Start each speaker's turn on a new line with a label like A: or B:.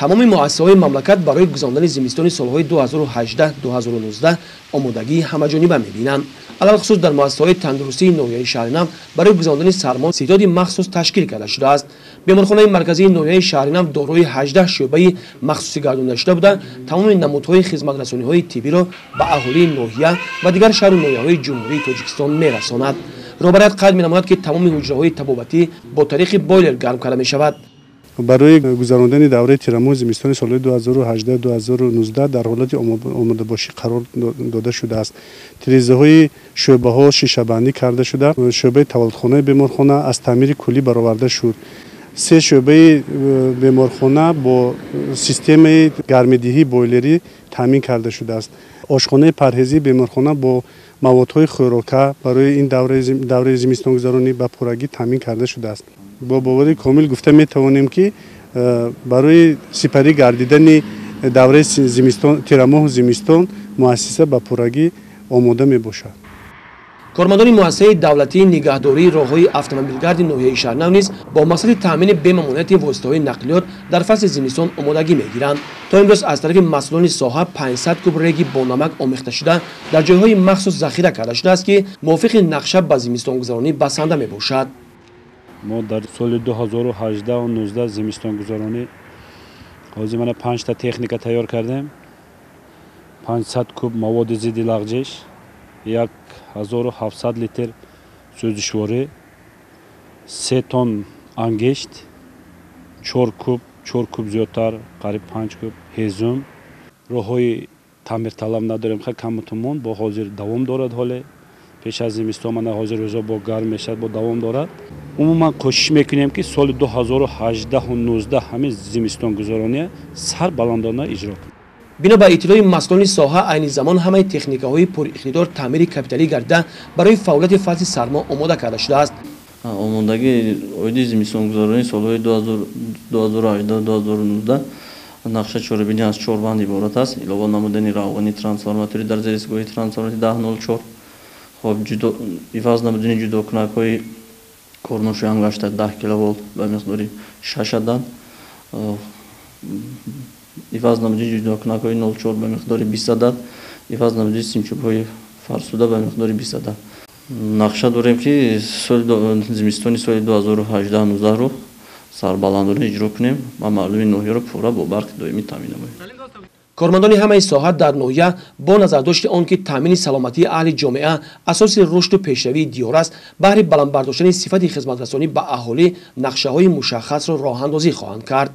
A: тамоми муассисаҳои мамлакат барои гузарондани зимистони солҳои 2018-2019 омодагии ҳамаҷониба мебинанд. алалхусус дар муассисаҳои тандурустии ноҳияи шаҳри Нав барои гузарондани сармо ситоди махсус ташкил карда шудааст. беморхонаи марказии ноҳияи шаҳри Нав дорои 18 шӯъбаи махсусӣ гардонида шуда буда, тамоми намудҳои хизматрасониҳои тиббиро ба аҳолии ноҳия ва дигар шаҳру ноҳияҳои ҷумҳурии Тоҷикистон мерасонад. роҳбарият қайд менамояд, ки тамоми ҳуҷраҳои табобатӣ бо тариқи бойлер гарм карда мешавад.
B: барои гузарондани давраи тирамоҳи зимистони солҳои 2018-2019 дар ҳолати омодабошӣ қарор дода шудааст. тирезаҳои шӯъбаҳо шишабандӣ карда шуда, шӯъбаи таваллудхонаи беморхона аз таъмири куллӣ бароварда шуд. 3 шӯъбаи беморхона бо системаи гармидиҳии бойлерӣ таъмин карда шудааст. ошхонаи парҳезии беморхона бо маводҳои хӯрока барои ин давраи зимистонгузаронӣ ба пуррагӣ таъмин карда шудааст. бо бовари комил гуфта метавонем, ки барои сипарӣ гардидани давраи тирамоҳу зимистон муассиса ба пуррагӣ омода мебошад.
A: кормандони муассисаи давлатии нигаҳдории роҳҳои автомобилгарди ноҳияи шаҳри Нав низ бо мақсади таъмини бемамонияти воситаҳои нақлиёт дар фасли зимистон омодагӣ мегиранд. то имрӯз аз тарафи масъулони соҳа 500 куб реги бо намак омехта шуда дар ҷойҳои махсус захира карда шудааст, ки мувофиқи нақша ба зимистонгузаронӣ басанда мебошад.
C: мо дар соли 2018-19 зимистонгузаронӣ ҳозир мана 5 та техника тайёр кардем. 500 куб маводи зидди лағжиш, 1700 литр сӯзишворӣ, 3 тонн ангишт, 4 куб зиёдтар, қариб 5 куб ҳезум. роҳҳои таъмирталаб надорем, хеле камутумон, бо ҳозир давом дорад. ҳоле пеш аз зимистон мана ҳозир рӯзо бо гарм мешавад, бо давом дорад. умуман кӯшиш мекунем, ки соли 2018-19 ҳамин зимистонгузаронӣ сарбаландона иҷро кунем.
A: бино ба иттилои масъулони соҳа, айни замон ҳамаи техникаҳои пуриқтидор таъмири капиталӣ гардида барои фаъолияти фасли сармо омода карда шудааст.
D: омодагии оиди зимистонгузаронии солҳои 2018-2019 нақша чорабинӣ аз 4 банд иборат аст. илова намудани равғани трансформатори дар зеристгоҳи трансформатори 1004, хоб иваз намудани ҷудокунакҳои корношӯи ангашта 10 киловолт ба миқдори 6 адан, иваз намудани ҷудокунакҳои 04 ба миқдори 20 адад, иваз намудани симчӯбҳои фарсуда ба миқдори 20 адад. нақша дорем, ки зимистони соли 2018-19 сарбаландона иҷро кунем ва мардуми ноҳияро пурра бо барқи доимӣ таъмин намоем.
A: кормандони ҳамаи соҳа дар ноҳия бо назардошти он, ки таъмини саломатии аҳли ҷомеа асоси рушду пешравии диёр аст, баҳри баландбардоштани сифати хизматрасонӣ ба аҳолӣ нақшаҳои мушаххасро роҳандозӣ хоҳанд кард.